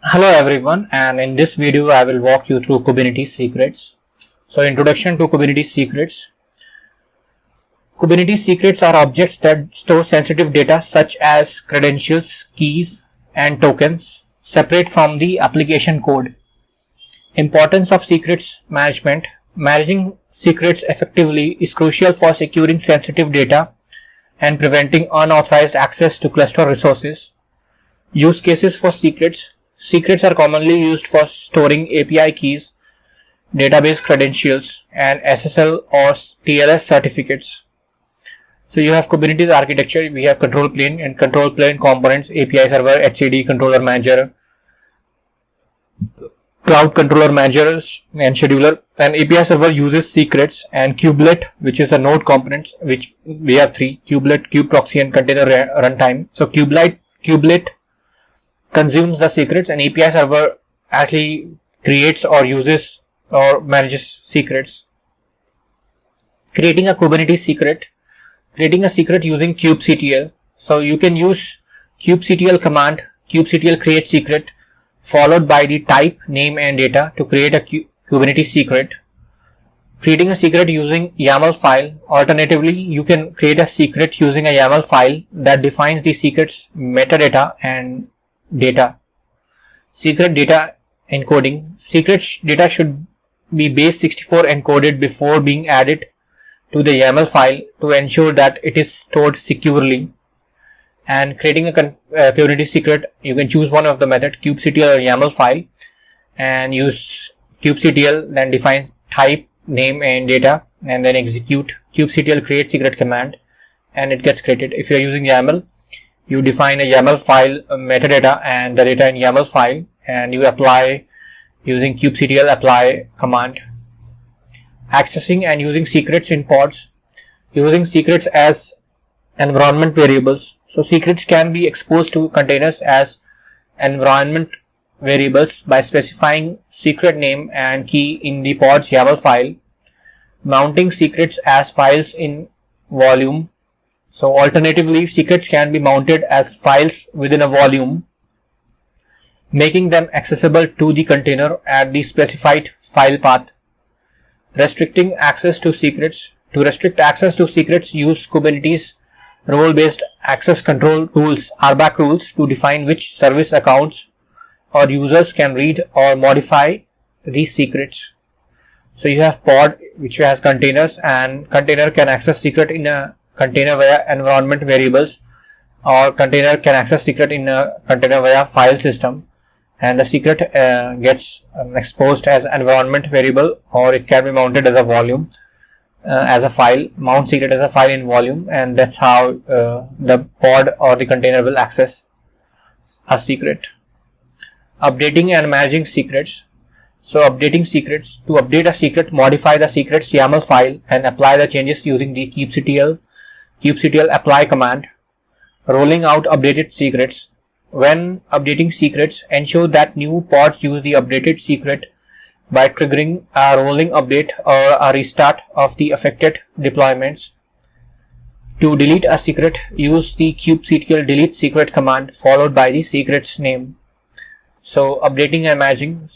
Hello everyone, and in this video I will walk you through Kubernetes Secrets. So introduction to Kubernetes Secrets. Kubernetes Secrets are objects that store sensitive data such as credentials, keys, and tokens separate from the application code. Importance of secrets management. Managing secrets effectively is crucial for securing sensitive data and preventing unauthorized access to cluster resources. Use cases for secrets. Secrets are commonly used for storing API keys, database credentials, and SSL or TLS certificates. So you have Kubernetes architecture, we have control plane and control plane components, API server, etcd, controller manager, cloud controller managers, and scheduler. And API server uses secrets, and kubelet, which is a node component, which we have three: kubelet, kubeproxy, and container runtime. So kubelet consumes the secrets, and API server actually creates or uses or manages secrets. Creating a Kubernetes secret. Creating a secret using kubectl. So you can use kubectl command, kubectl create secret, followed by the type, name, and data to create a Kubernetes secret. Creating a secret using YAML file. Alternatively, you can create a secret using a YAML file that defines the secret's metadata and data. Secret data encoding. Secret data should be base 64 encoded before being added to the YAML file to ensure that it is stored securely. And creating a Kubernetes secret, you can choose one of the method, kubectl or YAML file, and use kubectl, then define type, name, and data, and then execute kubectl create secret command, and it gets created. If you are using YAML, you define a YAML file metadata and the data in YAML file, and you apply using kubectl apply command. Accessing and using secrets in pods. Using secrets as environment variables. So secrets can be exposed to containers as environment variables by specifying secret name and key in the pod's YAML file. Mounting secrets as files in volume. So alternatively, secrets can be mounted as files within a volume, making them accessible to the container at the specified file path. Restricting access to secrets. To restrict access to secrets, use Kubernetes role-based access control rules, RBAC rules, to define which service accounts or users can read or modify these secrets. So you have pod, which has containers, and container can access secret in a container via environment variables, or container can access secret in a container via file system, and the secret gets exposed as environment variable, or it can be mounted as a volume, as a file, mount secret as a file in volume, and that's how the pod or the container will access a secret. Updating and managing secrets. So updating secrets. To update a secret, modify the secret's YAML file and apply the changes using the kubectl apply command. Rolling out updated secrets. When updating secrets, ensure that new pods use the updated secret by triggering a rolling update or a restart of the affected deployments. To delete a secret, use the kubectl delete secret command followed by the secret's name. So updating and managing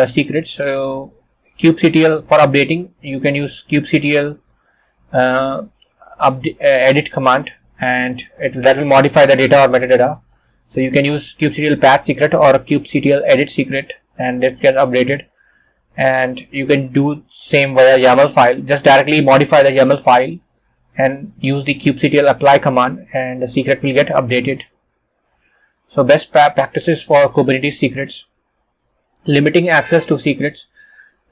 secrets. So kubectl for updating, you can use kubectl edit command, and that will modify the data or metadata. So you can use kubectl patch secret or kubectl edit secret, and it gets updated. And you can do same via YAML file. Just directly modify the YAML file and use the kubectl apply command, and the secret will get updated. So best practices for Kubernetes secrets. Limiting access to secrets.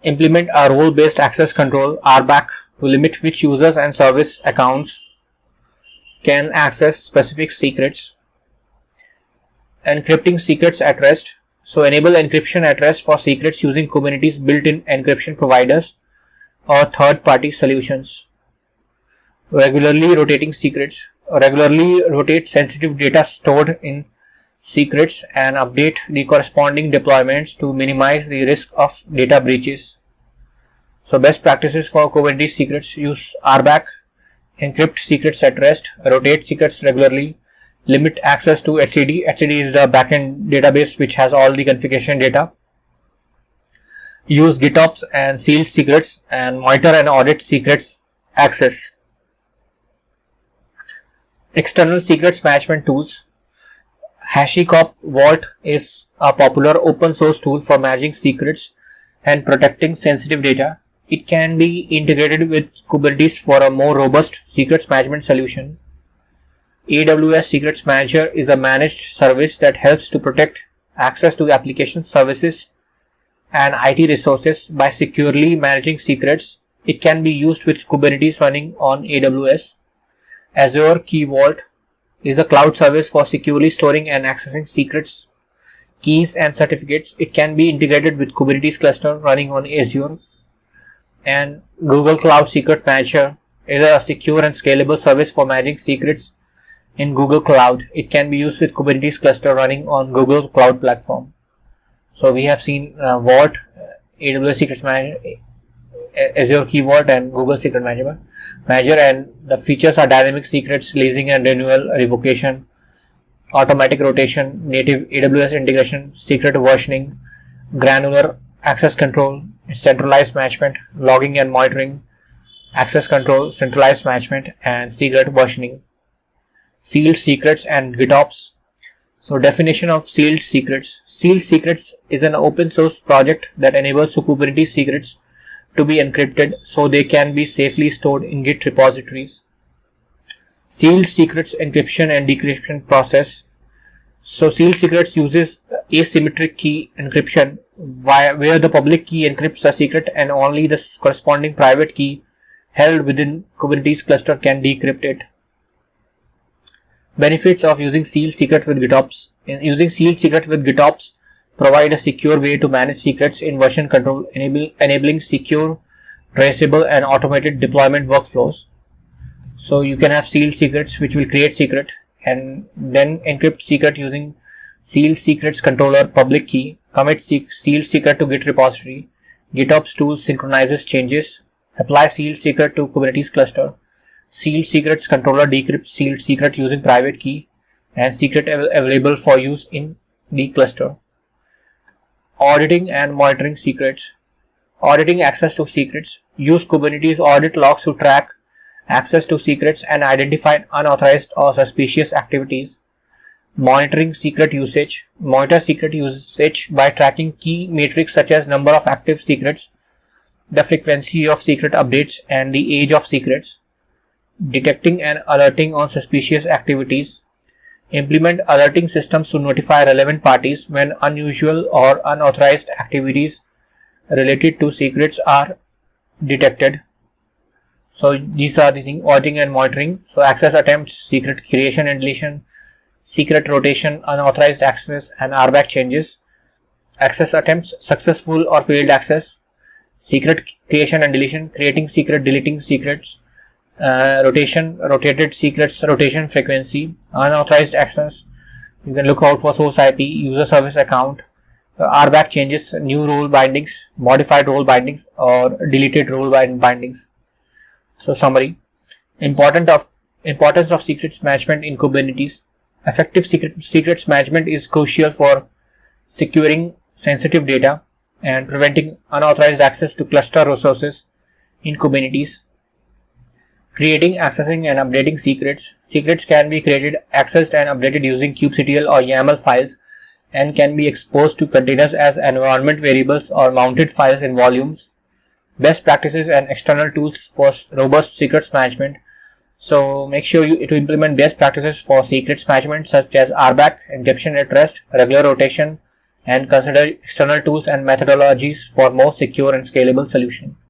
Implement a role-based access control, RBAC, to limit which users and service accounts can access specific secrets. Encrypting secrets at rest. So enable encryption at rest for secrets using Kubernetes built-in encryption providers or third-party solutions. Regularly rotating secrets. Regularly rotate sensitive data stored in secrets and update the corresponding deployments to minimize the risk of data breaches. So best practices for Kubernetes secrets: use RBAC, encrypt secrets at rest, rotate secrets regularly, limit access to etcd. etcd is the backend database which has all the configuration data. Use GitOps and sealed secrets, and monitor and audit secrets access. External secrets management tools. HashiCorp Vault is a popular open source tool for managing secrets and protecting sensitive data. It can be integrated with Kubernetes for a more robust secrets management solution. AWS Secrets Manager is a managed service that helps to protect access to application services and IT resources by securely managing secrets. It can be used with Kubernetes running on AWS. Azure Key Vault is a cloud service for securely storing and accessing secrets, keys and certificates. It can be integrated with Kubernetes cluster running on Azure. And Google Cloud Secret Manager is a secure and scalable service for managing secrets in Google Cloud. It can be used with Kubernetes cluster running on Google Cloud Platform. So we have seen Vault, AWS Secrets Manager, Azure Key Vault, and Google Secret Manager, and the features are dynamic secrets, leasing and renewal, revocation, automatic rotation, native AWS integration, secret versioning, granular access control, centralized management, logging and monitoring, access control, centralized management, and secret versioning. Sealed secrets and GitOps. So definition of sealed secrets. Sealed secrets is an open source project that enables Kubernetes secrets to be encrypted so they can be safely stored in Git repositories. Sealed secrets encryption and decryption process. So sealed secrets uses asymmetric key encryption where the public key encrypts a secret and only the corresponding private key held within Kubernetes cluster can decrypt it. Benefits of using sealed secret with GitOps. Using sealed secret with GitOps provide a secure way to manage secrets in version control, enabling secure, traceable, and automated deployment workflows. So you can have sealed secrets which will create secret and then encrypt secret using sealed secrets controller public key, commit sealed secret to Git repository. GitOps tool synchronizes changes, apply sealed secret to Kubernetes cluster. Sealed secrets controller decrypts sealed secret using private key and secret available for use in the cluster. Auditing and monitoring secrets. Auditing access to secrets. Use Kubernetes audit logs to track access to secrets and identify unauthorized or suspicious activities. Monitoring secret usage. Monitor secret usage by tracking key metrics such as number of active secrets, the frequency of secret updates, and the age of secrets. Detecting and alerting on suspicious activities. Implement alerting systems to notify relevant parties when unusual or unauthorized activities related to secrets are detected. So these are the things: auditing and monitoring. So access attempts, secret creation and deletion, secret rotation, unauthorized access, and RBAC changes. Access attempts, successful or failed access, secret creation and deletion, creating secret, deleting secrets, rotation, rotated secrets, rotation frequency, unauthorized access. You can look out for source IP, user service account, RBAC changes, new role bindings, modified role bindings, or deleted role bindings. So summary: importance of secrets management in Kubernetes. Effective secrets management is crucial for securing sensitive data and preventing unauthorized access to cluster resources in Kubernetes. Creating, accessing, and updating secrets. Secrets can be created, accessed, and updated using kubectl or YAML files and can be exposed to containers as environment variables or mounted files in volumes. Best practices and external tools for robust secrets management. So make sure to implement best practices for secrets management such as RBAC, encryption at rest, regular rotation, and consider external tools and methodologies for more secure and scalable solution.